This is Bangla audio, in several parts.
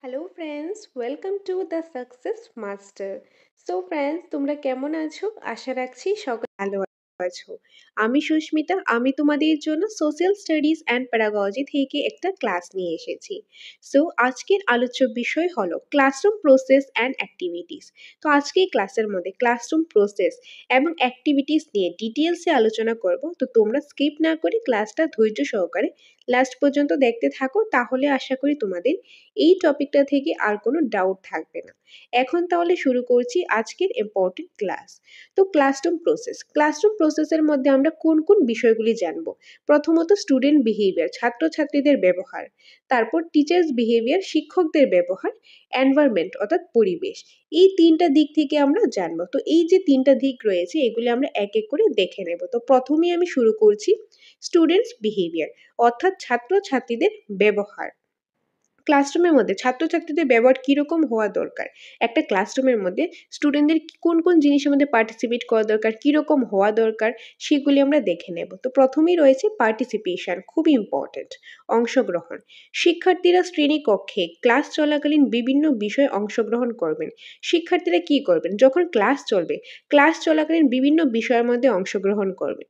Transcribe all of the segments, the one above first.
Hello friends, welcome to the success master. So friends, তোমরা কেমন আছো? আশা রাখছি সকলে ভালো আছো। আমি সুস্মিতা, আমি তোমাদের জন্য সোশ্যাল স্টাডিজ অ্যান্ড প্যাডাগজি থেকে একটা ক্লাস নিয়ে এসেছি। সো আজকের আলোচ্য বিষয় হলো ক্লাসরুম প্রসেস অ্যান্ড অ্যাক্টিভিটিস। তো আজকে এই ক্লাসের মধ্যে ক্লাসরুম প্রসেস এবং অ্যাক্টিভিটিস নিয়ে ডিটেলসে আলোচনা করব। তো তোমরা স্কিপ না করে ক্লাসটা ধৈর্য সহকারে লাস্ট পর্যন্ত দেখতে থাকো, তাহলে আশা করি তোমাদের এই টপিকটা থেকে আর কোনো ডাউট থাকবে না। এখন তাহলে শুরু করছি আজকের ইম্পর্টেন্ট ক্লাস। তো ক্লাসরুম প্রসেসের মধ্যে আমরা কোন কোন বিষয়গুলি জানবো? প্রথমত স্টুডেন্ট বিহেভিয়ার, ছাত্রছাত্রীদের ব্যবহার। তারপর টিচার্স বিহেভিয়ার, শিক্ষকদের ব্যবহার। এনভায়রনমেন্ট অর্থাৎ পরিবেশ। এই তিনটা দিক থেকে আমরা জানবো। তো এই যে তিনটা দিক রয়েছে এগুলি আমরা এক এক করে দেখে নেব। তো প্রথমেই আমি শুরু করছি স্টুডেন্টস বিহেভিয়ার অর্থাৎ ছাত্রছাত্রীদের ব্যবহার। ক্লাসরুমের মধ্যে ছাত্রছাত্রীদের ব্যবহার কীরকম হওয়া দরকার? একটা ক্লাসরুমের মধ্যে স্টুডেন্টদের কোন কোন জিনিসের মধ্যে পার্টিসিপেট করা দরকার, কীরকম হওয়া দরকার, সেগুলি আমরা দেখে নেব। তো প্রথমেই রয়েছে পার্টিসিপেশন, খুবই ইম্পর্ট্যান্ট। অংশগ্রহণ। শিক্ষার্থীরা শ্রেণীকক্ষে ক্লাস চলাকালীন বিভিন্ন বিষয়ে অংশগ্রহণ করবেন। শিক্ষার্থীরা কি করবেন? যখন ক্লাস চলবে, ক্লাস চলাকালীন বিভিন্ন বিষয়ের মধ্যে অংশগ্রহণ করবে।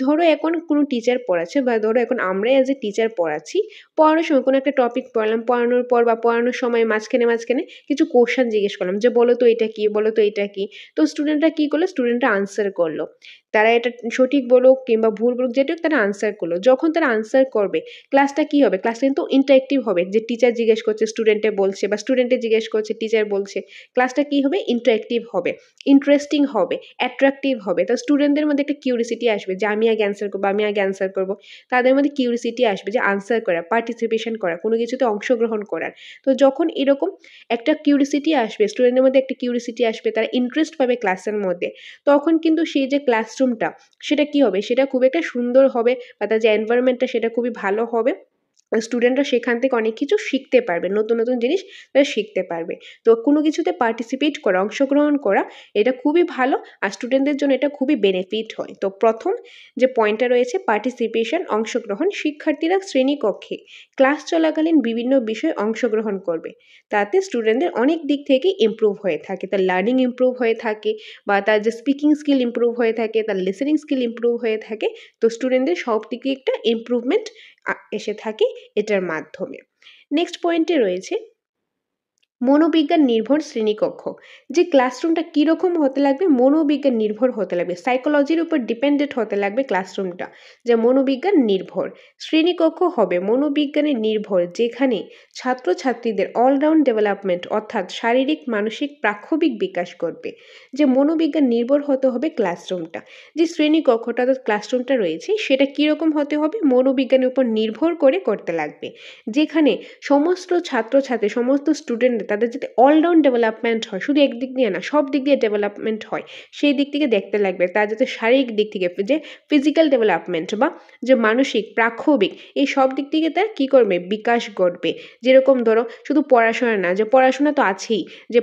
ধরো এখন কোনো টিচার পড়াচ্ছে, বা ধরো এখন আমরা অ্যাজ এ টিচার পড়াচ্ছি, পড়ানোর সময় কোনো একটা টপিক পড়লাম, পড়ানোর পর বা পড়ানোর সময় মাঝখানে কিছু কোশ্চেন জিজ্ঞেস করলাম যে বলো তো এটা কি, বলো তো এটা কি। তো স্টুডেন্টরা কি করলো? স্টুডেন্টরা আনসার করলো। তারা এটা সঠিক বলুক কিংবা ভুল বলুক, যেটা হোক তারা আনসার করলো। যখন তারা আনসার করবে, ক্লাসটা কি হবে? ক্লাসটা কিন্তু ইন্টারেক্টিভ হবে। যে টিচার জিজ্ঞেস করছে স্টুডেন্টে বলছে, বা স্টুডেন্টে জিজ্ঞেস করছে টিচার বলছে। ক্লাসটা কি হবে? ইন্টারেক্টিভ হবে, ইন্টারেস্টিং হবে, অ্যাট্রাকটিভ হবে। তো স্টুডেন্টদের মধ্যে একটা কিউরিসিটি আসবে যে আমি আগে অ্যান্সার করবো, আমি আগে অ্যান্সার করবো। তাদের মধ্যে কিউরিসিটি আসবে যে আনসার করা, পার্টিসিপেশন করা, কোনো কিছুতে অংশগ্রহণ করার। তো যখন এরকম একটা কিউরিসিটি আসবে, স্টুডেন্টের মধ্যে একটা কিউরিসিটি আসবে, তারা ইন্টারেস্ট পাবে ক্লাসের মধ্যে, তখন কিন্তু সেই যে ক্লাসরুমটা সেটা কি হবে? সেটা খুব একটা সুন্দর হবে, বা তার যে এনভায়রনমেন্টটা সেটা খুবই ভালো হবে। স্টুডেন্টরা সেখান থেকে অনেক কিছু শিখতে পারবে, নতুন নতুন জিনিস তারা শিখতে পারবে। তো কোনো কিছুতে পার্টিসিপেট করা, অংশগ্রহণ করা, এটা খুবই ভালো। আর স্টুডেন্টদের জন্য এটা খুবই বেনিফিট হয়। তো প্রথম যে পয়েন্টটা রয়েছে পার্টিসিপেশন, অংশগ্রহণ। শিক্ষার্থীরা শ্রেণীকক্ষে ক্লাস চলাকালীন বিভিন্ন বিষয়ে অংশগ্রহণ করবে। তাতে স্টুডেন্টদের অনেক দিক থেকে ইমপ্রুভ হয়ে থাকে, তার লার্নিং ইমপ্রুভ হয়ে থাকে, বা তার যে স্পিকিং স্কিল ইমপ্রুভ হয়ে থাকে, তার লিসেনিং স্কিল ইমপ্রুভ হয়ে থাকে। তো স্টুডেন্টদের সব দিকে একটা ইমপ্রুভমেন্ট এসে থাকে এটার মাধ্যমে। নেক্সট পয়েন্টে রয়েছে মনোবিজ্ঞান নির্ভর শ্রেণীকক্ষ। যে ক্লাসরুমটা কীরকম হতে লাগবে? মনোবিজ্ঞান নির্ভর হতে লাগবে, সাইকোলজির উপর ডিপেন্ডেন্ট হতে লাগবে ক্লাসরুমটা, যে মনোবিজ্ঞান নির্ভর। শ্রেণীকক্ষ হবে মনোবিজ্ঞানের নির্ভর, যেখানে ছাত্রছাত্রীদের অলরাউন্ড ডেভেলপমেন্ট অর্থাৎ শারীরিক মানসিক প্রাক্ষবিক বিকাশ করবে। যে মনোবিজ্ঞান নির্ভর হতে হবে ক্লাসরুমটা। যে শ্রেণীকক্ষটা অর্থাৎ ক্লাসরুমটা রয়েছে সেটা কীরকম হতে হবে? মনোবিজ্ঞানের উপর নির্ভর করে করতে লাগবে, যেখানে সমস্ত ছাত্রছাত্রী, সমস্ত স্টুডেন্ট তাদের যাতে অলরাউন্ড ডেভেলপমেন্ট হয়, শুধু একদিক দিয়ে না, সব দিক দিয়ে ডেভেলপমেন্ট হয়, সেই দিক থেকে দেখতে লাগবে। তার যাতে শারীরিক দিক থেকে, যে ফিজিক্যাল ডেভেলপমেন্ট বা যে মানসিক প্রাক্ষবিক, এই সব দিক থেকে তার কী করবে? বিকাশ ঘটবে। যেরকম ধরো শুধু পড়াশোনা না, যে পড়াশোনা তো আছেই, যে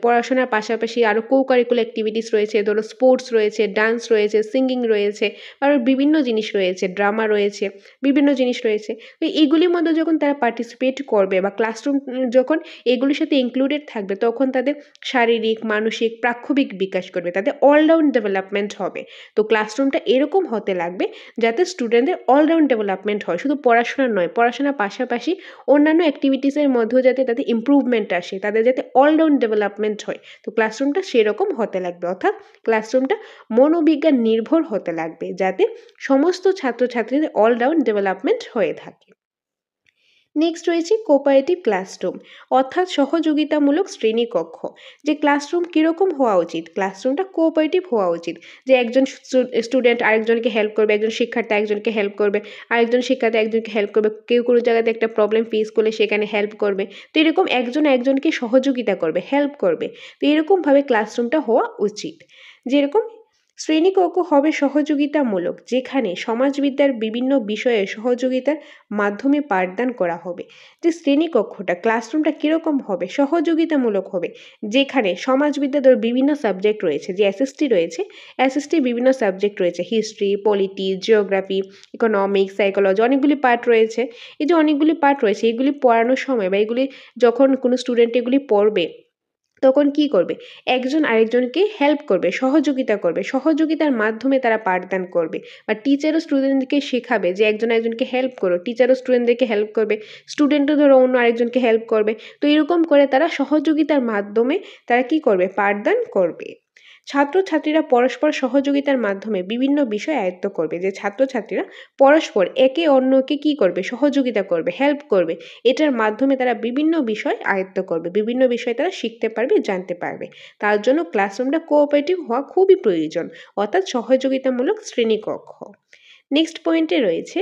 পড়াশোনার পাশাপাশি আরও কো কারিকুলার অ্যাক্টিভিটিস রয়েছে, ধরো স্পোর্টস রয়েছে, ডান্স রয়েছে, সিঙ্গিং রয়েছে, আরও বিভিন্ন জিনিস রয়েছে, ড্রামা রয়েছে, বিভিন্ন জিনিস রয়েছে। তো এইগুলির মধ্যে যখন তারা পার্টিসিপেট করবে, বা ক্লাসরুম যখন এগুলির সাথে ইনক্লুডেড থাকবে, তখন তাদের শারীরিক মানসিক প্রাক্ষবিক বিকাশ করবে, তাদের অলরাউন্ড ডেভেলপমেন্ট হবে। তো ক্লাসরুমটা এরকম হতে লাগবে যাতে স্টুডেন্টদের অলরাউন্ড ডেভেলপমেন্ট হয়, শুধু পড়াশোনা নয়, পড়াশোনার পাশাপাশি অন্যান্য অ্যাক্টিভিটিসের মধ্যেও যাতে তাদের ইমপ্রুভমেন্ট আসে, তাদের যাতে অলরাউন্ড ডেভেলপমেন্ট হয়। তো ক্লাসরুমটা সেরকম হতে লাগবে, অর্থাৎ ক্লাসরুমটা মনোবিজ্ঞান নির্ভর হতে লাগবে, যাতে সমস্ত ছাত্রছাত্রীদের অলরাউন্ড ডেভেলপমেন্ট হয়ে থাকে। নেক্সট রয়েছে কোঅপারেটিভ ক্লাসরুম অর্থাৎ সহযোগিতামূলক শ্রেণীকক্ষ। যে ক্লাসরুম কীরকম হওয়া উচিত? ক্লাসরুমটা কোঅপারেটিভ হওয়া উচিত, যে একজন স্টুডেন্ট আরেকজনকে হেল্প করবে, একজন শিক্ষার্থী একজনকে হেল্প করবে, আরেকজন শিক্ষার্থী একজনকে হেল্প করবে, কেউ কোনো জায়গাতে একটা প্রবলেম ফেস করলে সেখানে হেল্প করবে। তো এরকম একজন একজনকে সহযোগিতা করবে, হেল্প করবে। তো এরকমভাবে ক্লাসরুমটা হওয়া উচিত। যেরকম শ্রেণীকক্ষ হবে সহযোগিতামূলক, যেখানে সমাজবিদ্যার বিভিন্ন বিষয়ে সহযোগিতার মাধ্যমে পাঠদান করা হবে। যে শ্রেণীকক্ষটা, ক্লাসরুমটা কীরকম হবে? সহযোগিতামূলক হবে, যেখানে সমাজবিদ্যার বিভিন্ন সাবজেক্ট রয়েছে, যে এসএসটি রয়েছে, এসএসটির বিভিন্ন সাবজেক্ট রয়েছে, history, polity, geography, economics, psychology, অনেকগুলি পার্ট রয়েছে। এই যে অনেকগুলি পার্ট রয়েছে, এগুলি পড়ানোর সময় বা এগুলি যখন কোনো স্টুডেন্ট এগুলি পড়বে, তখন কি করবে? একজন আরেকজনকে হেল্প করবে, সহযোগিতা করবে, সহযোগিতার মাধ্যমে তারা পাঠদান করবে। বা টিচারও স্টুডেন্টদেরকে শেখাবে যে একজন একজনকে হেল্প করো, টিচারও স্টুডেন্টদেরকে হেল্প করবে, স্টুডেন্টও ধরো অন্য আরেকজনকে হেল্প করবে। তো এরকম করে তারা সহযোগিতার মাধ্যমে তারা কি করবে? পাঠদান করবে। ছাত্রছাত্রীরা পরস্পর সহযোগিতার মাধ্যমে বিভিন্ন বিষয় আয়ত্ত করবে। যে ছাত্রছাত্রীরা পরস্পর একে অন্যকে কি করবে? সহযোগিতা করবে, হেল্প করবে। এটার মাধ্যমে তারা বিভিন্ন বিষয় আয়ত্ত করবে, বিভিন্ন বিষয় তারা শিখতে পারবে, জানতে পারবে। তার জন্য ক্লাসরুমটা কোঅপারেটিভ হওয়া খুবই প্রয়োজন, অর্থাৎ সহযোগিতামূলক শ্রেণীকক্ষ। নেক্সট পয়েন্টে রয়েছে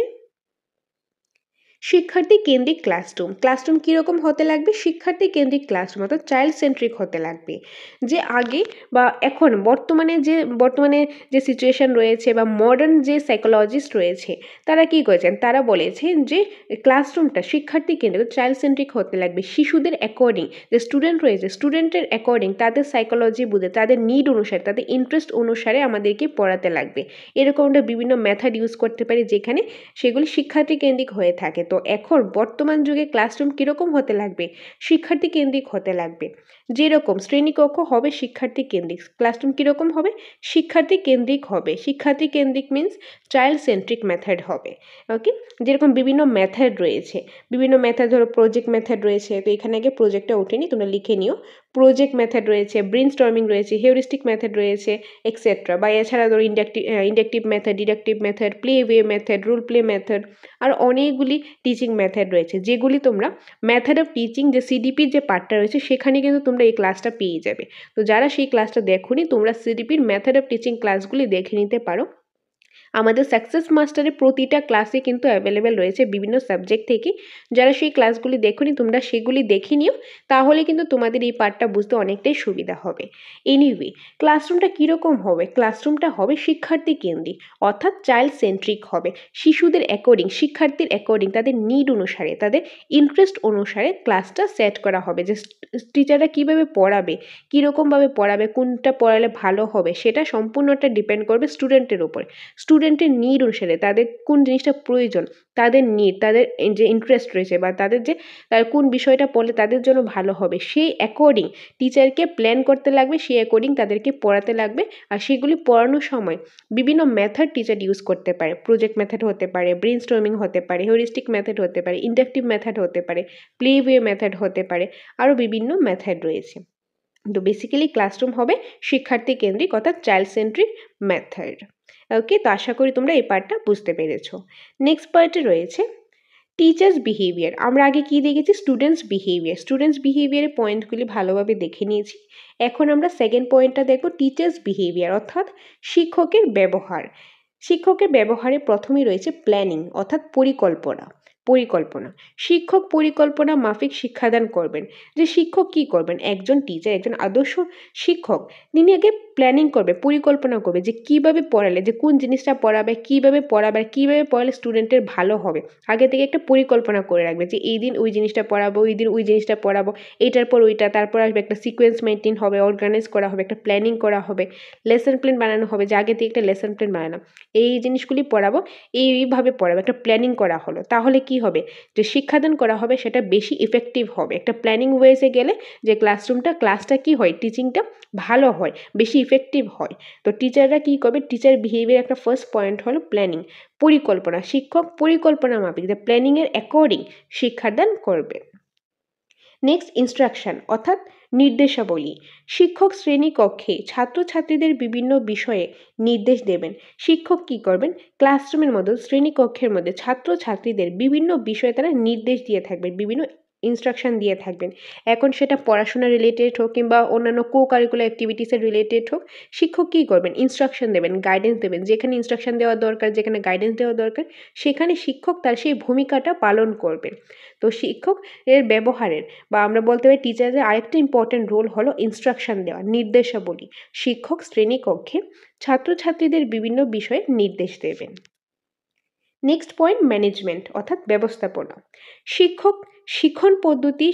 শিক্ষার্থী কেন্দ্রিক ক্লাসরুম। ক্লাসরুম কীরকম হতে লাগবে? শিক্ষার্থী কেন্দ্রিক ক্লাসরুম, অর্থাৎ চাইল্ড সেন্ট্রিক হতে লাগবে। যে আগে বা এখন বর্তমানে যে সিচুয়েশন রয়েছে বা মডার্ন যে সাইকোলজিস্ট রয়েছে, তারা কি করেছেন? তারা বলেছেন যে ক্লাসরুমটা শিক্ষার্থী কেন্দ্রিক, চাইল্ড সেন্ট্রিক হতে লাগবে। শিশুদের অ্যাকর্ডিং, যে স্টুডেন্ট রয়েছে, স্টুডেন্টের অ্যাকর্ডিং, তাদের সাইকোলজি বুঝে, তাদের নিড অনুসারে, তাদের ইন্টারেস্ট অনুসারে আমাদেরকে পড়াতে লাগবে। এরকম আমরা বিভিন্ন মেথড ইউজ করতে পারি, যেখানে সেগুলি শিক্ষার্থী কেন্দ্রিক হয়ে থাকে। তো এখন বর্তমান যুগে ক্লাসরুম কীরকম হতে লাগবে? শিক্ষার্থী কেন্দ্রিক হতে লাগবে। যেরকম শ্রেণীকক্ষ হবে শিক্ষার্থী কেন্দ্রিক, ক্লাসরুম কীরকম হবে? শিক্ষার্থী কেন্দ্রিক হবে। শিক্ষার্থী কেন্দ্রিক মিন্স চাইল্ড সেন্ট্রিক মেথড হবে। ওকে, যেরকম বিভিন্ন মেথড রয়েছে, বিভিন্ন মেথড, ধরো প্রজেক্ট মেথড রয়েছে, তো এখানে আগে প্রজেক্টটা ওঠেনি, তোমরা লিখে নিও। প্রজেক্ট মেথড রয়েছে, ব্রেন স্টর্মিং রয়েছে, হিউরিস্টিক মেথড রয়েছে, এক্সেট্রা। বা এছাড়া ধরো inductive method, deductive method, play way method, role play method, আর অনেকগুলি টিচিং মেথড রয়েছে, যেগুলি তোমরা মেথড অফ টিচিং যে সিডিপির যে পার্টটা রয়েছে, সেখানে কিন্তু তোমরা এই ক্লাসটা পেয়ে যাবে। তো যারা সেই ক্লাসটা দেখোনি, তোমরা সিডিপির মেথড অফ টিচিং ক্লাসগুলি দেখে নিতে পারো। আমাদের সাকসেস মাস্টারে প্রতিটা ক্লাসে কিন্তু অ্যাভেলেবেল রয়েছে বিভিন্ন সাবজেক্ট থেকে। যারা সেই ক্লাসগুলি দেখোনি, তোমরা সেগুলি দেখে নিও, তাহলে কিন্তু তোমাদের এই পার্টটা বুঝতে অনেকটাই সুবিধা হবে। এনিওয়ে, ক্লাসরুমটা কীরকম হবে? ক্লাসরুমটা হবে শিক্ষার্থী কেন্দ্রিক, অর্থাৎ চাইল্ড সেন্ট্রিক হবে। শিশুদের অ্যাকর্ডিং, শিক্ষার্থীর অ্যাকর্ডিং, তাদের নিড অনুসারে, তাদের ইন্টারেস্ট অনুসারে ক্লাসটা সেট করা হবে। যে টিচাররা কীভাবে পড়াবে, কীরকমভাবে পড়াবে, কোনটা পড়ালে ভালো হবে, সেটা সম্পূর্ণটা ডিপেন্ড করবে স্টুডেন্টের উপর। স্টুডেন্টের নিড অনুসারে, তাদের কোন জিনিসটা প্রয়োজন, তাদের নিড, তাদের যে ইন্টারেস্ট রয়েছে, বা তাদের যে তার কোন বিষয়টা পড়লে তাদের জন্য ভালো হবে, সেই অ্যাকর্ডিং টিচারকে প্ল্যান করতে লাগবে, সেই অ্যাকর্ডিং তাদেরকে পড়াতে লাগবে। আর সেগুলি পড়ানোর সময় বিভিন্ন মেথড টিচার ইউজ করতে পারে। প্রজেক্ট মেথড হতে পারে, ব্রেন স্টর্মিং হতে পারে, হিউরিস্টিক মেথড হতে পারে, ইন্ডাকটিভ মেথড হতে পারে, প্লে ওয়ে মেথড হতে পারে, আরও বিভিন্ন মেথড রয়েছে। তো বেসিক্যালি ক্লাসরুম হবে শিক্ষার্থী কেন্দ্রিক, অর্থাৎ চাইল্ড সেন্ট্রিক মেথড। ওকে, তো আশা করি তোমরা এই পার্টটা বুঝতে পেরেছো। নেক্সট পার্টে রয়েছে টিচার্স বিহেভিয়ার। আমরা আগে কি দেখেছি? Students behaviour. স্টুডেন্টস বিহেভিয়ারের পয়েন্টগুলি ভালোভাবে দেখে নিয়েছি। এখন আমরা সেকেন্ড পয়েন্টটা দেখব, টিচার্স বিহেভিয়ার, অর্থাৎ শিক্ষকের ব্যবহার। শিক্ষকের ব্যবহারে প্রথমেই রয়েছে প্ল্যানিং, অর্থাৎ পরিকল্পনা। পরিকল্পনা, শিক্ষক পরিকল্পনা মাফিক শিক্ষাদান করবেন। যে শিক্ষক কি করবেন? একজন টিচার, একজন আদর্শ শিক্ষক, তিনি আগে প্ল্যানিং করবে, পরিকল্পনা করবে যে কিভাবে পড়ালে, যে কোন জিনিসটা পড়াবে, কিভাবে পড়াবে, আর কীভাবে পড়ালে স্টুডেন্টের ভালো হবে। আগে থেকে একটা পরিকল্পনা করে রাখবে যে এই দিন ওই জিনিসটা পড়াবো, ওই দিন ওই জিনিসটা পড়াবো, এইটার পর ওইটা, তারপর আসবে একটা সিকোয়েন্স মেনটেন হবে, অর্গানাইজ করা হবে, একটা প্ল্যানিং করা হবে, লেসন প্ল্যান বানানো হবে, যে আগে থেকে একটা লেসন প্ল্যান বানানো, এই জিনিসগুলি পড়াবো, এইভাবে পড়াবো, একটা প্ল্যানিং করা হলো। তাহলে কি হবে? যে শিক্ষাদান করা হবে সেটা বেশি ইফেক্টিভ হবে। একটা প্ল্যানিং ওয়েজে গেলে যে ক্লাসটা কি হয়, টিচিংটা ভালো হয়, বেশি ইফেক্টিভ হয়। তো টিচাররা কি করবে? টিচার বিহেভিয়ার একটা ফার্স্ট পয়েন্ট হলো প্ল্যানিং, পরিকল্পনা। শিক্ষক পরিকল্পনা মাফিক, যে প্ল্যানিংয়ের অ্যাকর্ডিং শিক্ষাদান করবে। নেক্সট, ইনস্ট্রাকশন, অর্থাৎ নির্দেশাবলী। শিক্ষক শ্রেণীকক্ষে ছাত্রছাত্রীদের বিভিন্ন বিষয়ে নির্দেশ দেবেন। শিক্ষক কি করবেন? ক্লাসরুমের মধ্যে, শ্রেণীকক্ষের মধ্যে ছাত্রছাত্রীদের বিভিন্ন বিষয়ে তারা নির্দেশ দিয়ে থাকবেন, বিভিন্ন ইনস্ট্রাকশন দিয়ে থাকবেন। এখন সেটা পড়াশোনা রিলেটেড হোক কিংবা অন্যান্য কারিকুলার অ্যাক্টিভিটিসের রিলেটেড হোক, শিক্ষক কী করবেন? ইনস্ট্রাকশন দেবেন, গাইডেন্স দেবেন। যেখানে ইনস্ট্রাকশন দেওয়া দরকার, যেখানে গাইডেন্স দেওয়া দরকার, সেখানে শিক্ষক তার সেই ভূমিকাটা পালন করবেন। তো শিক্ষক এর ব্যবহারের বা আমরা বলতে পারি টিচারদের আরেকটা ইম্পর্টেন্ট রোল হলো ইনস্ট্রাকশন দেওয়া, নির্দেশাবলী। শিক্ষক শ্রেণীকক্ষে ছাত্রছাত্রীদের বিভিন্ন বিষয়ে নির্দেশ দেবেন। নেক্সট পয়েন্ট ম্যানেজমেন্ট অর্থাৎ ব্যবস্থাপনা। শিক্ষক শিক্ষণ পদ্ধতি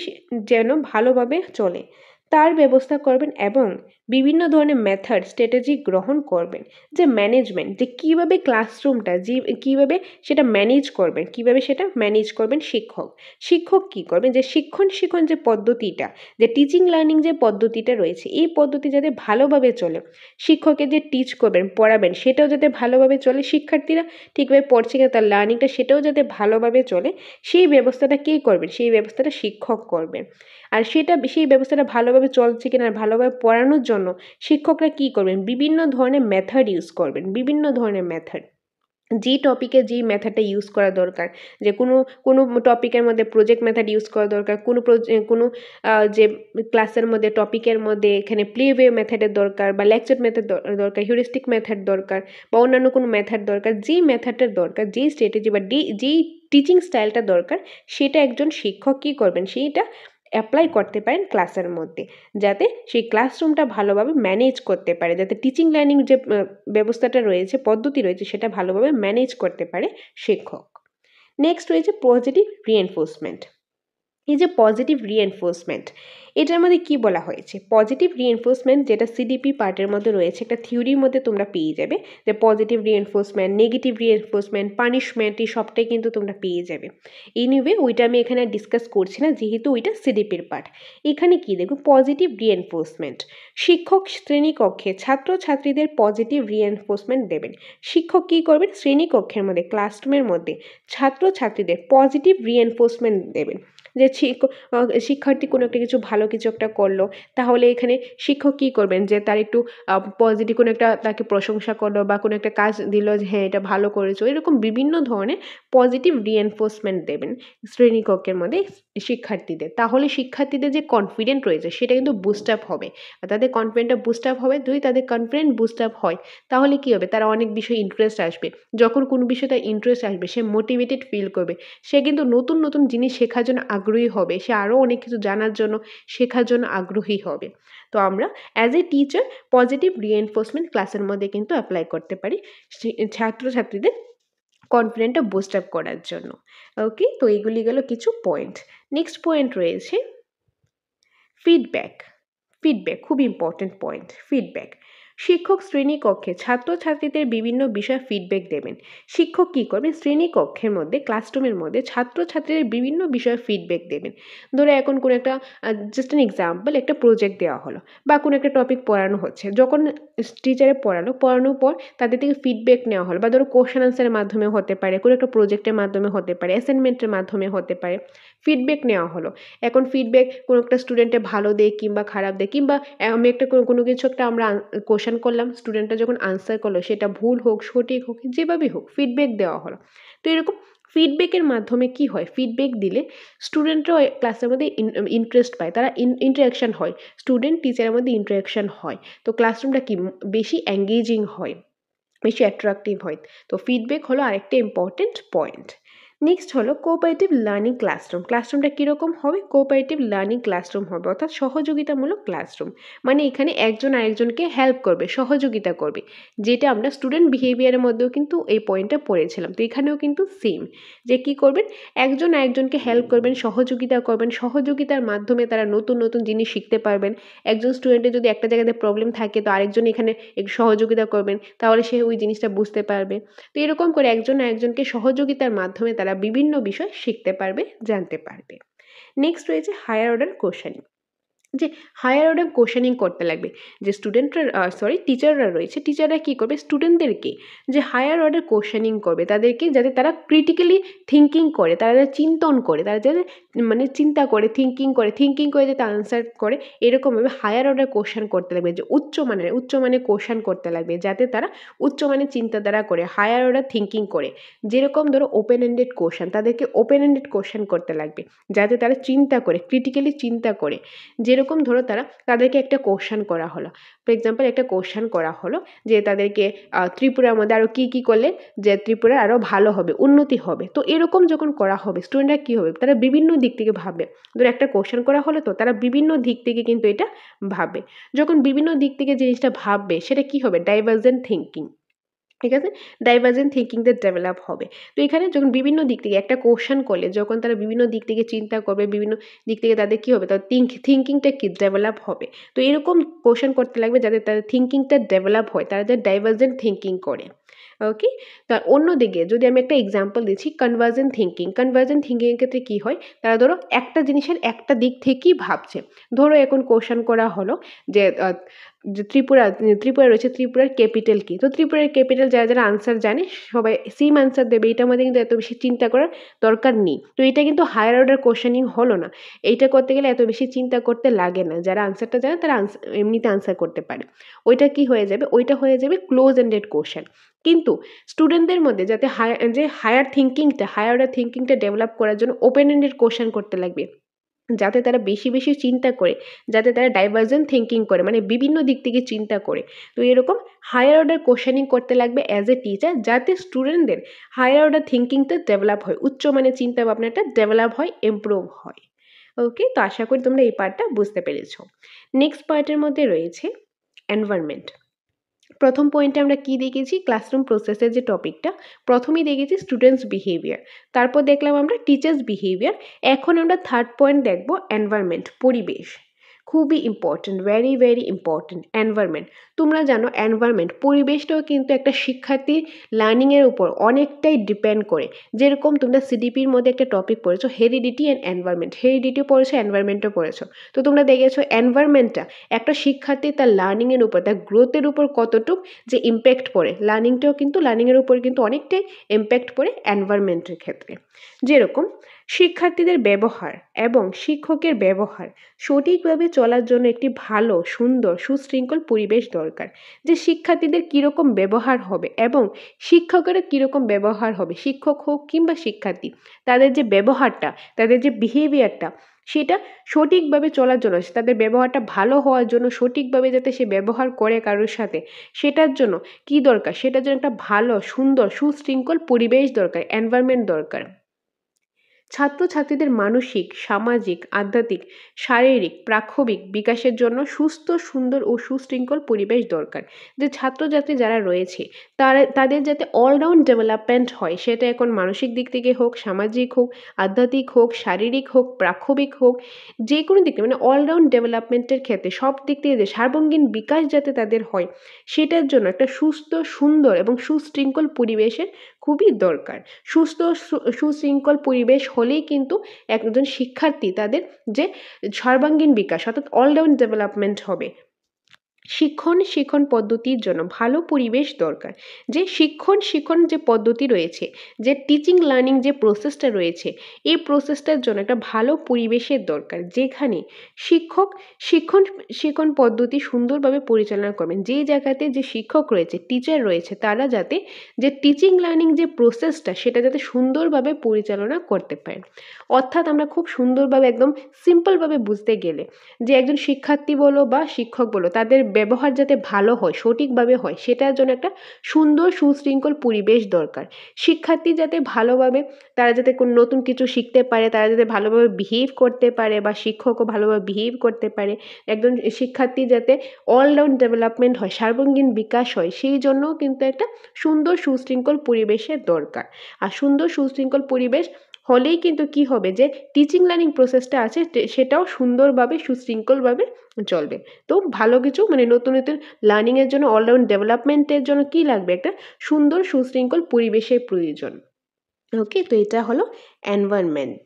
যেন ভালোভাবে চলে তার ব্যবস্থা করবেন এবং বিভিন্ন ধরনের মেথড স্ট্র্যাটেজি গ্রহণ করবেন। যে ম্যানেজমেন্ট, যে কীভাবে ক্লাসরুমটা কীভাবে সেটা ম্যানেজ করবেন, কীভাবে সেটা ম্যানেজ করবেন শিক্ষক। শিক্ষক কী করবেন? যে শিক্ষণ যে পদ্ধতিটা, যে টিচিং লার্নিং যে পদ্ধতিটা রয়েছে, এই পদ্ধতি যাতে ভালোভাবে চলে, শিক্ষকের যে টিচ করবেন পড়াবেন সেটাও যাতে ভালোভাবে চলে, শিক্ষার্থীরা ঠিকভাবে পড়ছে কিনা তার লার্নিংটা সেটাও যাতে ভালোভাবে চলে, সেই ব্যবস্থাটা কে করবেন? সেই ব্যবস্থাটা শিক্ষক করবেন। আর সেই ব্যবস্থাটা ভালোভাবে চলছে কিনা ভালোভাবে পড়ানোর জন্য শিক্ষকরা কী করবেন? বিভিন্ন ধরনের মেথড ইউজ করবেন, বিভিন্ন ধরনের মেথড। যে টপিকে যেই মেথডটা ইউজ করা দরকার, যে কোনো টপিকের মধ্যে প্রজেক্ট মেথড ইউজ করা দরকার, কোনো যে ক্লাসের মধ্যে টপিকের মধ্যে এখানে প্লে ওয়ে মেথডের দরকার বা লেকচার মেথড দরকার, হিউরিস্টিক মেথড দরকার বা অন্যান্য কোনো মেথড দরকার, যেই মেথডটার দরকার, যেই স্ট্র্যাটেজি বা যেই টিচিং স্টাইলটা দরকার, সেটা একজন শিক্ষক কী করবেন? সেইটা অ্যাপ্লাই করতে পারেন ক্লাসের মধ্যে, যাতে সেই ক্লাসরুমটা ভালোভাবে ম্যানেজ করতে পারে, যাতে টিচিং লার্নিং যে ব্যবস্থাটা রয়েছে, পদ্ধতি রয়েছে, সেটা ভালোভাবে ম্যানেজ করতে পারে শিক্ষক। নেক্সট রয়েছে পজিটিভ রিএনফোর্সমেন্ট। এই যে পজিটিভ রিএনফোর্সমেন্ট, এটার মধ্যে কী বলা হয়েছে? পজিটিভ রিএনফোর্সমেন্ট যেটা সিডিপি পার্টের মধ্যে রয়েছে, একটা থিওরির মধ্যে তোমরা পেয়ে যাবে যে positive reinforcement, negative reinforcement, punishment, এই সবটাই কিন্তু তোমরা পেয়ে যাবে। এনিওয়ে ওইটা আমি এখানে ডিসকাস করছি না, যেহেতু ওইটা সিডিপির পার্ট। এখানে কি দেখো, পজিটিভ রিএনফোর্সমেন্ট। শিক্ষক শ্রেণীকক্ষে ছাত্রছাত্রীদের পজিটিভ রিএনফোর্সমেন্ট দেবেন। শিক্ষক কী করবেন? শ্রেণীকক্ষের মধ্যে, ক্লাসরুমের মধ্যে ছাত্রছাত্রীদের পজিটিভ রিএনফোর্সমেন্ট দেবেন। যে শিক্ষার্থী কোনো একটা কিছু ভালো কিছু একটা করলো, তাহলে এখানে শিক্ষক কী করবেন? যে তার একটু পজিটিভ কোনো একটা তাকে প্রশংসা করলো বা কোনো একটা কাজ দিল যে হ্যাঁ এটা ভালো করেছো, এরকম বিভিন্ন ধরনের পজিটিভ রিএনফোর্সমেন্ট দেবেন শ্রেণীকক্ষের মধ্যে শিক্ষার্থীদের। তাহলে শিক্ষার্থীদের যে কনফিডেন্ট রয়েছে সেটা কিন্তু বুস্ট আপ হবে, আর তাদের কনফিডেন্টটা বুস্ট আপ হবে। যদি তাদের কনফিডেন্ট বুস্ট আপ হয় তাহলে কী হবে? তারা অনেক বিষয়ে ইন্টারেস্ট আসবে। যখন কোনো বিষয়ে তার ইন্টারেস্ট আসবে, সে মোটিভেটেড ফিল করবে, সে কিন্তু নতুন নতুন জিনিস শেখার জন্য আগ্রহী হবে, সে আরও অনেক কিছু জানার জন্য, শেখার জন্য আগ্রহী হবে। তো আমরা as a teacher positive reinforcement ক্লাসের মধ্যে কিন্তু অ্যাপ্লাই করতে পারি ছাত্রছাত্রীদের কনফিডেন্টটা বুস্ট আপ করার জন্য। ওকে, তো এগুলি গেল কিছু পয়েন্ট। নেক্সট পয়েন্ট রয়েছে ফিডব্যাক। ফিডব্যাক খুব ইম্পর্টেন্ট পয়েন্ট। ফিডব্যাক, শিক্ষক শ্রেণীকক্ষে ছাত্রছাত্রীদের বিভিন্ন বিষয়ে ফিডব্যাক দেবেন। শিক্ষক কী করবেন? শ্রেণীকক্ষের মধ্যে, ক্লাসরুমের মধ্যে ছাত্রছাত্রীদের বিভিন্ন বিষয়ে ফিডব্যাক দেবেন। ধরো এখন কোনো একটা জাস্ট অ্যান এক্সাম্পল, একটা প্রজেক্ট দেওয়া হলো বা কোনো একটা টপিক পড়ানো হচ্ছে, যখন টিচারে পড়ানোর পর তাদের থেকে ফিডব্যাক নেওয়া হলো, বা ধরো কোশ্চেন আনসারের মাধ্যমে হতে পারে, কোনো একটা প্রজেক্টের মাধ্যমে হতে পারে, অ্যাসাইনমেন্টের মাধ্যমে হতে পারে, ফিডব্যাক নেওয়া হলো। এখন ফিডব্যাক কোনো একটা স্টুডেন্টে ভালো দেয় কিংবা খারাপ দেয়, কিংবা আমি একটা কোনো কিছু একটা আমরা কোশ্চেন করলাম, স্টুডেন্টরা যখন আনসার করলো সেটা ভুল হোক সঠিক হোক যেভাবেই হোক ফিডব্যাক দেওয়া হলো। তো এরকম ফিডব্যাকের মাধ্যমে কি হয়? ফিডব্যাক দিলে স্টুডেন্টরাও ক্লাসের মধ্যে ইন্টারেস্ট পায়, তারা ইন্টারাকশান হয়, স্টুডেন্ট টিচারের মধ্যে ইন্টারাকশান হয়। তো ক্লাসরুমটা কি বেশি এঙ্গেজিং হয়, বেশি অ্যাট্রাকটিভ হয়। তো ফিডব্যাক হলো আরেকটা ইম্পর্টেন্ট পয়েন্ট। নেক্সট হলো কোঅপারেটিভ লার্নিং ক্লাসরুম। ক্লাসরুমটা কীরকম হবে? কোঅপারেটিভ লার্নিং ক্লাসরুম হবে, অর্থাৎ সহযোগিতামূলক ক্লাসরুম। মানে এখানে একজন আরেকজনকে হেল্প করবে, সহযোগিতা করবে, যেটা আমরা স্টুডেন্ট বিহেভিয়ারের মধ্যেও কিন্তু এই পয়েন্টটা পড়েছিলাম। তো এখানেও কিন্তু সেম, যে কী করবেন? একজন আরেকজনকে হেল্প করবেন, সহযোগিতা করবেন, সহযোগিতার মাধ্যমে তারা নতুন নতুন জিনিস শিখতে পারবেন। একজন স্টুডেন্টের যদি একটা জায়গাতে প্রবলেম থাকে তো আরেকজন এখানে একটু সহযোগিতা করবেন, তাহলে সে ওই জিনিসটা বুঝতে পারবে। তো এরকম করে একজন আরেকজনকে সহযোগিতার মাধ্যমে তারা বিভিন্ন বিষয় শিখতে পারবে, জানতে পারবে। নেক্সট রয়েছে হায়ার অর্ডার কোশ্চেনিং। যে হায়ার অর্ডার কোশ্চেনিং করতে লাগবে, যে স্টুডেন্টরা টিচাররা রয়েছে, টিচাররা কী করবে স্টুডেন্টদেরকে যে হায়ার অর্ডার কোশ্চেনিং করবে, তাদেরকে যাতে তারা ক্রিটিক্যালি থিঙ্কিং করে, তারা যাতে চিন্তন করে, তারা যাতে মানে চিন্তা করে, থিঙ্কিং করে যাতে আনসার করে, এরকমভাবে হায়ার অর্ডার কোশ্চেন করতে লাগবে, যে উচ্চমানের কোশ্চেন করতে লাগবে, যাতে তারা উচ্চমানের চিন্তাধারা করে, হায়ার অর্ডার থিঙ্কিং করে। যেরকম ধরো ওপেন এন্ডেড কোশ্চেন, তাদেরকে ওপেন এন্ডেড কোশ্চেন করতে লাগবে, যাতে তারা চিন্তা করে, ক্রিটিক্যালি চিন্তা করে। যেরকম ধরো তাদেরকে একটা কোশ্চেন করা হলো, ফর এক্সাম্পল একটা কোশ্চেন করা হলো যে তাদেরকে ত্রিপুরার মধ্যে আরও কী করলে যে ত্রিপুরা আরও ভালো হবে, উন্নতি হবে। তো এরকম যখন করা হবে স্টুডেন্টরা কী হবে, তারা বিভিন্ন দিক থেকে ভাববে। ধরো একটা কোশ্চেন করা হলো, তো তারা বিভিন্ন দিক থেকে কিন্তু এটা ভাববে। যখন বিভিন্ন দিক থেকে জিনিসটা ভাববে, সেটা কী হবে, ডাইভার্জেন্ট থিঙ্কিং, ঠিক আছে, ডাইভার্জেন্ট থিঙ্কিংটা ডেভেলপ হবে। তো এখানে যখন বিভিন্ন দিক থেকে একটা কোশ্চেন করলে, যখন তারা বিভিন্ন দিক থেকে চিন্তা করবে, বিভিন্ন দিক থেকে তাদের কী হবে, তাদের থিঙ্কিংটা কি ডেভেলপ হবে। তো এরকম কোশ্চেন করতে লাগবে যাতে তাদের থিঙ্কিংটা ডেভেলপ হয়, তারা যাতে ডাইভার্জেন্ট থিঙ্কিং করে। ওকে, তার অন্যদিকে যদি আমি একটা এক্সাম্পল দিচ্ছি, কনভার্জেন্ট থিঙ্কিংয়ের ক্ষেত্রে কী হয়, তারা ধরো একটা জিনিসের একটা দিক থেকেই ভাবছে। ধরো এখন কোশ্চেন করা হলো যে ত্রিপুরা রয়েছে, ত্রিপুরার ক্যাপিটাল কী। তো ত্রিপুরার ক্যাপিটাল যারা আনসার জানে সবাই সেম আনসার দেবে, এটার মধ্যে কিন্তু এত বেশি চিন্তা করার দরকার নেই। তো এটা কিন্তু হায়ার অর্ডার কোশ্চেনিং হলো না, এইটা করতে গেলে এত বেশি চিন্তা করতে লাগে না, যারা আনসারটা জানে তারা এমনিতে আনসার করতে পারে। ওইটা কি হয়ে যাবে, ওইটা হয়ে যাবে ক্লোজ এন্ডেড কোশ্চেন। কিন্তু স্টুডেন্টদের মধ্যে যাতে হায়ার অর্ডার থিঙ্কিংটা ডেভেলপ করার জন্য ওপেন এন্ডেড কোশ্চেন করতে লাগবে, যাতে তারা বেশি বেশি চিন্তা করে, যাতে তারা ডাইভার্জেন্ট থিঙ্কিং করে, মানে বিভিন্ন দিক থেকে চিন্তা করে। তো এরকম হায়ার অর্ডার কোশ্চেনিং করতে লাগবে অ্যাজ এ টিচার, যাতে স্টুডেন্টদের হায়ার অর্ডার থিঙ্কিংটা ডেভেলপ হয়, উচ্চমানের চিন্তা ভাবনাটা ডেভেলপ হয়, ইমপ্রুভ হয়। ওকে, তো আশা করি তোমরা এই পার্টটা বুঝতে পেরেছো। নেক্সট পার্টের মধ্যে রয়েছে এনভায়রনমেন্ট। প্রথম পয়েন্টে আমরা কি দেখেছি, ক্লাসরুম প্রসেসের যে টপিকটা, প্রথমেই দেখেছি স্টুডেন্টস বিহেভিয়ার, তারপর দেখলাম আমরা টিচার্স বিহেভিয়ার। এখন আমরা থার্ড পয়েন্ট দেখব এনভায়রনমেন্ট, পরিবেশ। খুবই important, very very important environment. তোমরা জানো এনভায়রনমেন্ট, পরিবেশটাও কিন্তু একটা শিক্ষার্থীর লার্নিংয়ের উপর অনেকটাই ডিপেন্ড করে। যেরকম তোমরা সিডিপির মধ্যে একটা টপিক পড়েছো, হেরিডিটি অ্যান্ড এনভায়রনমেন্ট, হেরিডিটিও পড়েছো, এনভায়রনমেন্টও পড়েছো। তো তোমরা দেখেছো এনভায়রনমেন্টটা একটা শিক্ষার্থী তার লার্নিংয়ের উপর, তার গ্রোথের উপর কতটুকু যে ইম্প্যাক্ট পড়ে, লার্নিংয়ের উপর কিন্তু অনেকটাই ইম্প্যাক্ট পড়ে এনভায়রনমেন্টের ক্ষেত্রে। যেরকম শিক্ষার্থীদের ব্যবহার এবং শিক্ষকের ব্যবহার সঠিকভাবে চলার জন্য একটি ভালো, সুন্দর, সুশৃঙ্খল পরিবেশ দরকার। যে শিক্ষার্থীদের কীরকম ব্যবহার হবে এবং শিক্ষকেরা কীরকম ব্যবহার হবে, শিক্ষক হোক কিংবা শিক্ষার্থী, তাদের যে ব্যবহারটা, তাদের যে বিহেভিয়ারটা, সেটা সঠিকভাবে চলার জন্য, তাদের ব্যবহারটা ভালো হওয়ার জন্য, সঠিকভাবে যাতে সে ব্যবহার করে কারোর সাথে, সেটার জন্য কি দরকার, সেটার জন্য একটা ভালো, সুন্দর, সুশৃঙ্খল পরিবেশ দরকার, এনভায়রনমেন্ট দরকার। ছাত্রছাত্রীদের মানসিক, সামাজিক, আধ্যাত্মিক, শারীরিক, প্রাক্ষবিক বিকাশের জন্য সুস্থ, সুন্দর ও সুশৃঙ্খল পরিবেশ দরকার। যে ছাত্রছাত্রী যারা রয়েছে তাদের যাতে অলরাউন্ড ডেভেলপমেন্ট হয়, সেটা এখন মানসিক দিক থেকে হোক, সামাজিক হোক, আধ্যাত্মিক হোক, শারীরিক হোক, প্রাক্ষবিক হোক, যে কোনো দিক থেকে, মানে অলরাউন্ড ডেভেলপমেন্টের ক্ষেত্রে সব দিক থেকে যে সার্বাঙ্গীন বিকাশ যাতে তাদের হয়, সেটার জন্য একটা সুস্থ, সুন্দর এবং সুশৃঙ্খল পরিবেশের খুবই দরকার। সুশৃঙ্খল পরিবেশ হলেই কিন্তু একজন শিক্ষার্থী তাদের যে সর্বাঙ্গীন বিকাশ, অর্থাৎ অলরাউন্ড ডেভেলপমেন্ট হবে। শিক্ষণ পদ্ধতির জন্য ভালো পরিবেশ দরকার। যে শিক্ষণ যে পদ্ধতি রয়েছে, যে টিচিং লার্নিং যে প্রসেসটা রয়েছে, এই প্রসেসটার জন্য একটা ভালো পরিবেশের দরকার, যেখানে শিক্ষণ পদ্ধতি সুন্দরভাবে পরিচালনা করবেন। যে জায়গাতে যে শিক্ষক রয়েছে, টিচার রয়েছে, তারা যাতে যে টিচিং লার্নিং যে প্রসেসটা, সেটা যাতে সুন্দরভাবে পরিচালনা করতে পারেন। অর্থাৎ আমরা খুব সুন্দরভাবে, একদম সিম্পলভাবে বুঝতে গেলে, যে একজন শিক্ষার্থী বলো বা শিক্ষক বলো, তাদের ব্যবহার যাতে ভালো হয়, সঠিকভাবে হয়, সেটার জন্য একটা সুন্দর, সুশৃঙ্খল পরিবেশ দরকার। শিক্ষার্থী যাতে ভালোভাবে, তারা যাতে কোনো নতুন কিছু শিখতে পারে, তারা যাতে ভালোভাবে বিহেভ করতে পারে, বা শিক্ষকও ভালোভাবে বিহেভ করতে পারে, একজন শিক্ষার্থী যাতে অলরাউন্ড ডেভেলপমেন্ট হয়, সার্বাঙ্গীন বিকাশ হয়, সেই জন্যও কিন্তু একটা সুন্দর, সুশৃঙ্খল পরিবেশের দরকার। আর সুন্দর, সুশৃঙ্খল পরিবেশ হলেই কিন্তু কি হবে, যে টিচিং লার্নিং প্রসেসটা আছে সেটাও সুন্দরভাবে, সুশৃঙ্খলভাবে চলবে। তো ভালো কিছু, মানে নতুন নতুন লার্নিংয়ের জন্য, অলরাউন্ড ডেভেলপমেন্টের জন্য কি লাগবে, একটা সুন্দর, সুশৃঙ্খল পরিবেশের প্রয়োজন। ওকে, তো এটা হলো এনভায়রনমেন্ট।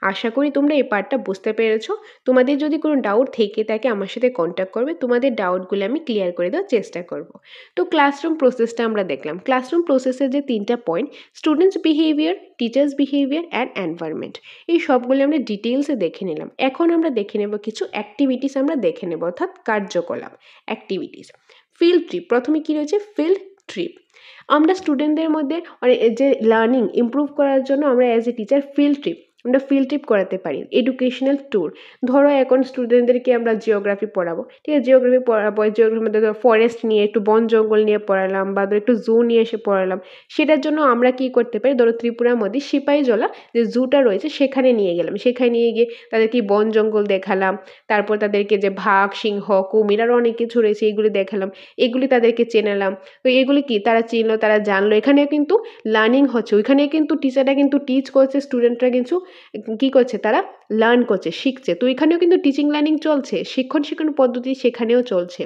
আশা করি তোমরা এই পার্টটা বুঝতে পেরেছো। তোমাদের যদি কোনো ডাউট থেকে থাকে আমার সাথে কন্ট্যাক্ট করবে, তোমাদের ডাউটগুলো আমি ক্লিয়ার করে দেওয়ার চেষ্টা করব। তো ক্লাসরুম প্রসেসটা আমরা দেখলাম। ক্লাসরুম প্রসেসের যে 3টা point, students behaviour, teachers behaviour and environment, এই সবগুলো আমরা ডিটেলসে দেখে নিলাম। এখন আমরা দেখে নেব কিছু অ্যাক্টিভিটিস, আমরা দেখে নেব, অর্থাৎ কার্যকলাপ, অ্যাক্টিভিটিস। ফিল্ড ট্রিপ, প্রথমে কি রয়েছে? Field trip. আমরা স্টুডেন্টদের মধ্যে যে লার্নিং ইমপ্রুভ করার জন্য আমরা অ্যাজ এ টিচার আমরা ফিল্ড ট্রিপ করাতে পারি। এডুকেশনাল ট্যুর, ধরো এখন স্টুডেন্টদেরকে আমরা জিওগ্রাফি পড়াবো, ঠিক আছে, জিওগ্রাফি পড়াবো, জিওগ্রাফির মধ্যে ধরো ফরেস্ট নিয়ে, একটু বন জঙ্গল নিয়ে পড়ালাম, বা ধরো একটু জু নিয়ে এসে পড়ালাম। সেটার জন্য আমরা কি করতে পারি, ধরো ত্রিপুরার মধ্যে সিপাহীজলা যে জুটা রয়েছে সেখানে নিয়ে গেলাম, সেখানে নিয়ে গিয়ে তাদেরকে বন জঙ্গল দেখালাম, তারপর তাদেরকে যে বাঘ, সিংহ, কুমির আর অনেক কিছু রয়েছে এগুলি দেখালাম, এগুলি তাদেরকে চেনালাম। তো এগুলি কি তারা চিনলো, তারা জানলো, এখানে কিন্তু লার্নিং হচ্ছে। ওইখানে কিন্তু টিচাররা কিন্তু টিচ করছে, স্টুডেন্টরা কিন্তু কি করছে, তারা লার্ন করছে, শিখছে। তো এখানেও কিন্তু টিচিং লার্নিং চলছে, শিক্ষণ পদ্ধতি সেখানেও চলছে।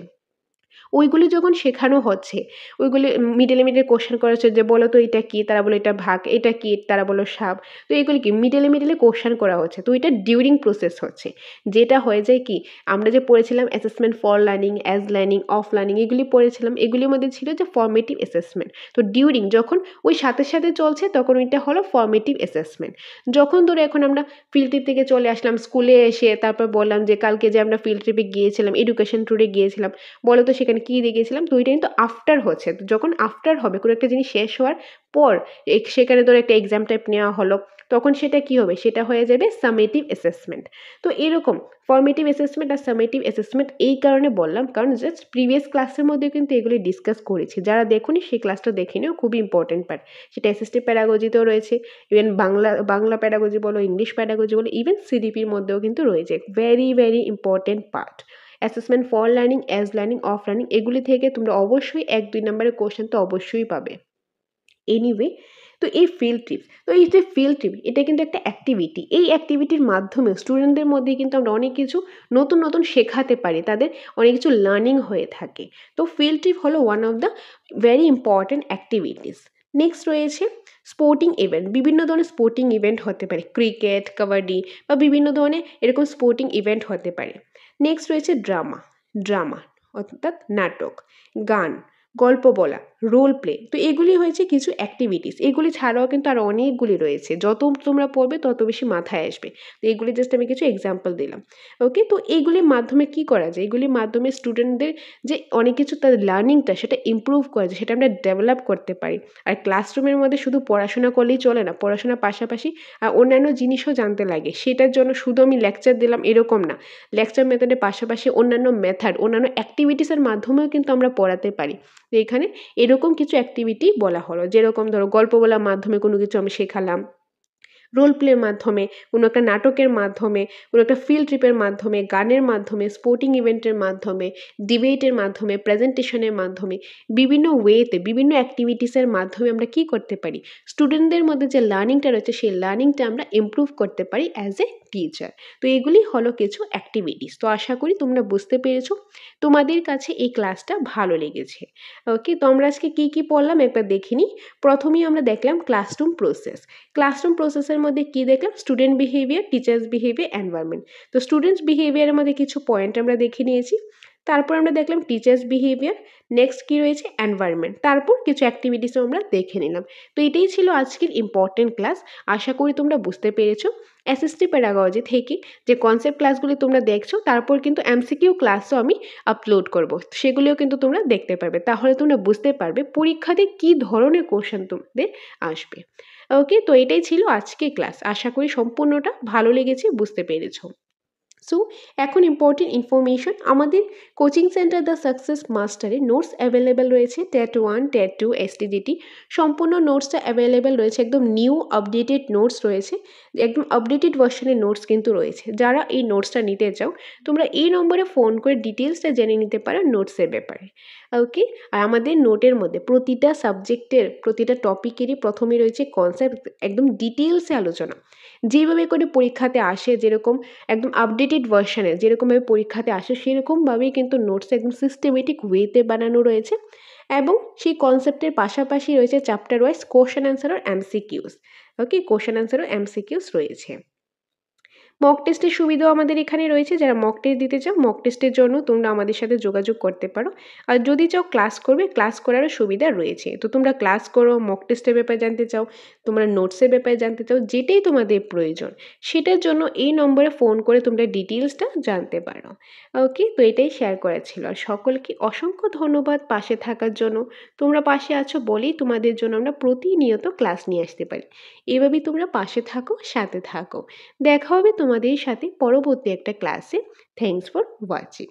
ওইগুলি যখন শেখানো হচ্ছে, ওইগুলি মিডলে কোশ্চেন করা হচ্ছে যে বলো তো এটা কি, তারা বলো এটা ভাগ, এটা কি, তারা বলো সাপ। তো এইগুলি কি মিডলে কোশ্চেন করা হচ্ছে। তো এটা ডিউরিং প্রসেস হচ্ছে। যেটা হয়ে যায় কি, আমরা যে পড়েছিলাম assessment for learning, as learning, of learning, এগুলি পড়েছিলাম, এগুলির মধ্যে ছিল যে ফর্মেটিভ অ্যাসেসমেন্ট। তো ডিউরিং যখন ওই সাথে সাথে চলছে তখন ওইটা হলো ফর্মেটিভ অ্যাসেসমেন্ট। যখন ধরে এখন আমরা ফিল্ড ট্রিপ থেকে চলে আসলাম, স্কুলে এসে তারপর বললাম যে কালকে যে আমরা ফিল্ড ট্রিপে গিয়েছিলাম, এডুকেশন ট্যুরে গিয়েছিলাম, বলো তো সেখানে কী দেখেছিলাম। তো ওইটা কিন্তু আফটার হচ্ছে। তো যখন আফটার হবে, কোনো একটা জিনিস শেষ হওয়ার পর, সেখানে ধরো একটা এক্সাম টাইপ নেওয়া হলো, তখন সেটা কি হবে, সেটা হয়ে যাবে সামেটিভ অ্যাসেসমেন্ট। তো এরকম ফর্মেটিভ অ্যাসেসমেন্ট আর সামেটিভ অ্যাসেসমেন্ট এই কারণে বললাম, কারণ জাস্ট প্রিভিয়াস ক্লাসের মধ্যে কিন্তু এগুলি ডিসকাস করেছি। যারা দেখুনি সেই ক্লাসটা দেখে নিও, খুবই ইম্পর্টেন্ট পার্ট। সেটা অ্যাসিস্টিভ প্যাডাগজিতেও রয়েছে, ইভেন বাংলা প্যাডাগজি বলো, ইংলিশ প্যাডাগজি বলো, ইভেন সিডিপির মধ্যেও কিন্তু রয়েছে। Very very important part. Assessment for learning, as learning, of learning, এগুলি থেকে তোমরা অবশ্যই 1-2 নম্বরের কোশ্চেন তো অবশ্যই পাবে। এনিওয়ে, তো এই ফিল্ড ট্রিপ, তো এই যে ফিল্ড ট্রিপ, এটা কিন্তু একটা অ্যাক্টিভিটি। এই অ্যাক্টিভিটির মাধ্যমে স্টুডেন্টদের মধ্যে কিন্তু আমরা অনেক কিছু নতুন নতুন শেখাতে পারি, তাদের অনেক কিছু লার্নিং হয়ে থাকে। তো ফিল্ড ট্রিপ হলো one of the very important activities. Next রয়েছে স্পোর্টিং ইভেন্ট। বিভিন্ন ধরনের স্পোর্টিং ইভেন্ট হতে পারে, ক্রিকেট, কাবাডি বা বিভিন্ন ধরনের এরকম স্পোর্টিং ইভেন্ট হতে পারে। নেক্সট রয়েছে ড্রামা অর্থাৎ নাটক, গান, গল্প বলা, রোল প্লে। তো এগুলি হয়েছে কিছু অ্যাক্টিভিটিস। এগুলি ছাড়াও কিন্তু আরও অনেকগুলি রয়েছে, যত তোমরা পড়বে তত বেশি মাথায় আসবে। তো এগুলি জাস্ট আমি কিছু এক্সাম্পল দিলাম। ওকে, তো এইগুলির মাধ্যমে কি করা যায়, এগুলির মাধ্যমে স্টুডেন্টদের যে অনেক কিছু তাদের লার্নিংটা সেটা ইমপ্রুভ করা যায়, সেটা আমরা ডেভেলপ করতে পারি। আর ক্লাসরুমের মধ্যে শুধু পড়াশোনা করলেই চলে না, পড়াশোনার পাশাপাশি অন্যান্য জিনিসও জানতে লাগে। সেটার জন্য শুধু আমি লেকচার দিলাম এরকম না, লেকচার মেথডের পাশাপাশি অন্যান্য মেথড, অন্যান্য অ্যাক্টিভিটিসের মাধ্যমেও কিন্তু আমরা পড়াতে পারি। তো এখানে এরকম কিছু অ্যাক্টিভিটি বলা হলো, যেরকম ধরো গল্প বলার মাধ্যমে কোনো কিছু আমি শেখালাম, রোল প্লের মাধ্যমে, কোনো একটা নাটকের মাধ্যমে, কোনো একটা ফিল্ড ট্রিপের মাধ্যমে, গানের মাধ্যমে, স্পোর্টিং ইভেন্টের মাধ্যমে, ডিবেটের মাধ্যমে, প্রেজেন্টেশনের মাধ্যমে, বিভিন্ন ওয়েতে, বিভিন্ন অ্যাক্টিভিটিসের মাধ্যমে আমরা কি করতে পারি, স্টুডেন্টদের মধ্যে যে লার্নিংটা রয়েছে সেই লার্নিংটা আমরা ইমপ্রুভ করতে পারি অ্যাজ এ টিচার। তো এগুলি হলো কিছু অ্যাক্টিভিটিস। তো আশা করি তোমরা বুঝতে পেরেছো, তোমাদের কাছে এই ক্লাসটা ভালো লেগেছে। ওকে, তো আমরা আজকে কী কী পড়লাম একবার দেখে নিই। প্রথমেই আমরা দেখলাম ক্লাসরুম প্রসেস। ক্লাসরুম প্রসেসের মধ্যে কি দেখলাম, student behaviour, teachers behaviour, environment. তো স্টুডেন্টস বিহেভিয়ারের মধ্যে কিছু পয়েন্ট আমরা দেখে নিয়েছি। তারপর আমরা দেখলাম টিচার্স বিহেভিয়ার। নেক্সট কি রয়েছে, এনভায়রনমেন্ট। তারপর কিছু অ্যাক্টিভিটিসও আমরা দেখে নিলাম। তো এটাই ছিল আজকের ইম্পর্টেন্ট ক্লাস। আশা করি তোমরা বুঝতে পেরেছো। অ্যাসিস্টিভ প্যাডাগজি থেকে যে কনসেপ্ট ক্লাসগুলি তোমরা দেখছো, তারপর কিন্তু এমসিকিউ ক্লাসও আমি আপলোড করব, সেগুলিও কিন্তু তোমরা দেখতে পারবে। তাহলে তোমরা বুঝতে পারবে পরীক্ষাতে কী ধরনের কোশ্চেন তোমাদের আসবে। ওকে, তো এটাই ছিল আজকে ক্লাস। আশা করি সম্পূর্ণটা ভালো লেগেছে, বুঝতে পেরেছো। সো এখন ইম্পর্টেন্ট ইনফরমেশন, আমাদের কোচিং সেন্টার দ্য সাকসেস মাস্টারে নোটস অ্যাভেলেবেল রয়েছে। টেট 1, টেট 2, এসটিজিটি সম্পূর্ণ নোটসটা অ্যাভেলেবেল রয়েছে। একদম নিউ আপডেটেড নোটস রয়েছে, একদম আপডেটেড ভার্সনের নোটস কিন্তু রয়েছে। যারা এই নোটসটা নিতে চাও তোমরা এই নম্বরে ফোন করে ডিটেলসটা জেনে নিতে পারো নোটসের ব্যাপারে। ওকে, আর আমাদের নোটের মধ্যে প্রতিটা সাবজেক্টের, প্রতিটা টপিকেরই প্রথমে রয়েছে কনসেপ্ট, একদম ডিটেলসে আলোচনা, যেভাবে করে পরীক্ষাতে আসে, যেরকম একদম আপডেটেড ভার্সনে যেরকমভাবে পরীক্ষাতে আসে সেরকমভাবেই কিন্তু নোটস একদম সিস্টেমেটিক ওয়েতে বানানো রয়েছে। এবং সেই কনসেপ্টের পাশাপাশি রয়েছে চ্যাপ্টার ওয়াইজ কোশ্চেন অ্যান্সার আর এমসিকিউস। ওকে, কোশ্চেন অ্যান্সার ও এমসিকিউস রয়েছে। মক টেস্টের সুবিধাও আমাদের এখানে রয়েছে। যারা মক টেস্ট দিতে চাও, মক টেস্টের জন্য তোমরা আমাদের সাথে যোগাযোগ করতে পারো। আর যদি চাও ক্লাস করবে, ক্লাস করারও সুবিধা রয়েছে। তো তোমরা ক্লাস করো, মক টেস্টের ব্যাপারে জানতে চাও, তোমরা নোটসের ব্যাপারে জানতে চাও, যেটাই তোমাদের প্রয়োজন সেটার জন্য এই নম্বরে ফোন করে তোমরা ডিটেলসটা জানতে পারো। ওকে, তো এটাই শেয়ার করার ছিল। আর সকলকে অসংখ্য ধন্যবাদ পাশে থাকার জন্য। তোমরা পাশে আছো বলেই তোমাদের জন্য আমরা প্রতিনিয়ত ক্লাস নিয়ে আসতে পারি। এভাবেই তোমরা পাশে থাকো, সাথে থাকো। দেখা হবে তোমাদের সাথে পরবর্তী একটা ক্লাসে। Thanks for watching.